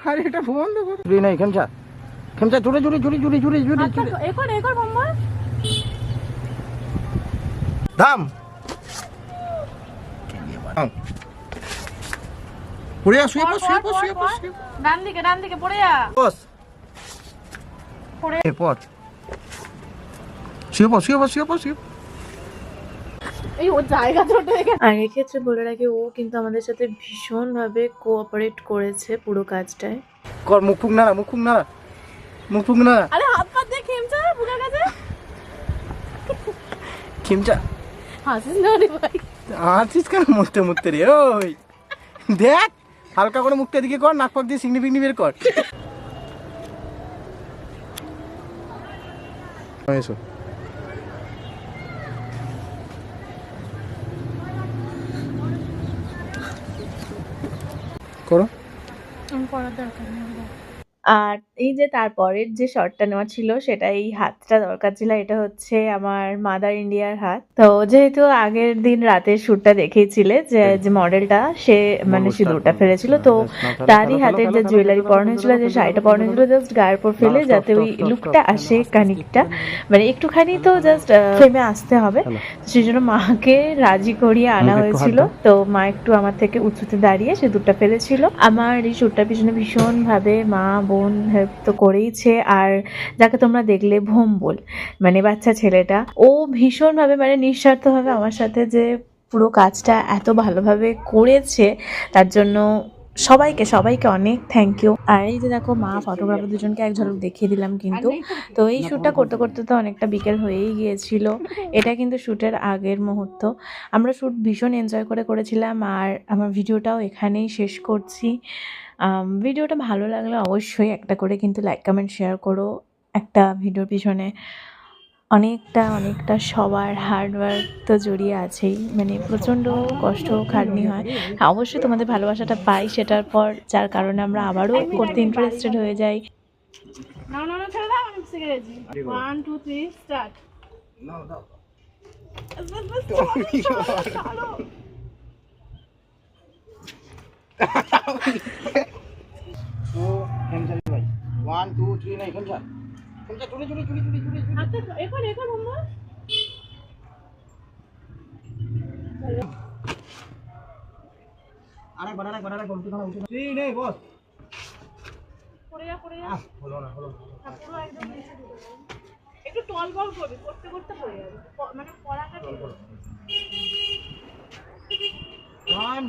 আরে এটা বন্ধ করো নাই খেমচা খেমচা জোরে জোরে জোরে জোরে জোরে জোরে একর একর মাম্মা দাম পড়ে যা শুয়ে পড় শুয়ে পড় শুয়ে পড় ডান দিকে পড়ে যা বস পড়ে পড় শুয়ে পড় শুয়ে পড় শুয়ে পড় শুয়ে এই ও জায়গা ছোট দেখে। আর এক্ষেত্রে বলে রাখি ও কিন্তু আমাদের সাথে ভীষণভাবে কোঅপারেট করেছে পুরো কাজটায়। কর মুখ ফুক না মুখ ফুক না মুখ ফুক না। আরে হাত পা দিয়ে খেমচা বুকের কাছে খেমচা হাসিস না রে ভাই। হাসিস কেন মুখতে মুখতে রে ওই দেখ হালকা করে মুখটা দিকে কর নাক পাক দিয়ে সিগনি ফিগনি বের কর। এসো করো। আর এই যে তারপরের যে শটটা নেওয়া ছিল সেটা এই হাতটা দরকার ছিল। এটা হচ্ছে আমার মাদার ইন্ডিয়ার হাত। তো যেহেতু আগের দিন রাতের শ্যুটটা দেখেইছিলে যে মডেলটা সে মানে সিঁদুরটা ফেলেছিল, তো তারই হাতের যে জুয়েলারি পরানো হয়েছিল, যে শাড়িটা পরানো হয়েছিল, জাস্ট গায়ের পর ফেলে যাতে ওই লুকটা আসে খানিকটা, মানে একটুখানি তো জাস্ট ফ্রেমে আসতে হবে, সেই জন্য মাকে রাজি করিয়ে আনা হয়েছিল। তো মা একটু আমার থেকে উঁচুতে দাঁড়িয়ে সিঁদুরটা ফেলেছিল। আমার এই শ্যুটটার পিছনে ভীষণভাবে মা বোন হেল্প তো করেইছে। আর যাকে তোমরা দেখলে ভোম্বল মানে বাচ্চা ছেলেটা, ও ভীষণভাবে মানে নিঃস্বার্থভাবে আমার সাথে যে পুরো কাজটা এত ভালোভাবে করেছে, তার জন্য সবাইকে অনেক থ্যাংক ইউ। আর এই যে দেখো মা ফটোগ্রাফার দুজনকে এক ঝলক দেখিয়ে দিলাম কিন্তু। তো এই শ্যুটটা করতে করতে তো অনেকটা বিকেল হয়েই গিয়েছিল। এটা কিন্তু শ্যুটের আগের মুহূর্ত। আমরা শ্যুট ভীষণ এনজয় করেছিলাম। আর আমার ভিডিওটাও এখানেই শেষ করছি। ভিডিওটা ভালো লাগলে অবশ্যই একটা করে কিন্তু লাইক কমেন্ট শেয়ার করো। একটা ভিডিওর পিছনে অনেকটা সবার হার্ডওয়ার্ক তো জড়িয়ে আছেই, মানে প্রচণ্ড কষ্ট খাটনি হয়। হ্যাঁ, অবশ্যই তোমাদের ভালোবাসাটা পাই, সেটার পর যার কারণে আমরা আবারও করতে ইন্টারেস্টেড হয়ে যাই। না ছেড়ে দাও, আমি শিখে গেছি। 1 2 3 স্টার্ট। না দাও ও খেমচা ভাই 1 2 3 নাই খেমচা খেমচা জোরে জোরে জোরে জোরে জোরে আচ্ছা এখন মাম্মা আরেকবার বলতে দাও উঠে 3 নেই বস পড়ে যা হলো না পুরো একদম নিচে ঢুকে যাও। একটু টল বল করবি, করতে পড়ে যাবে, মানে পড়াটা 1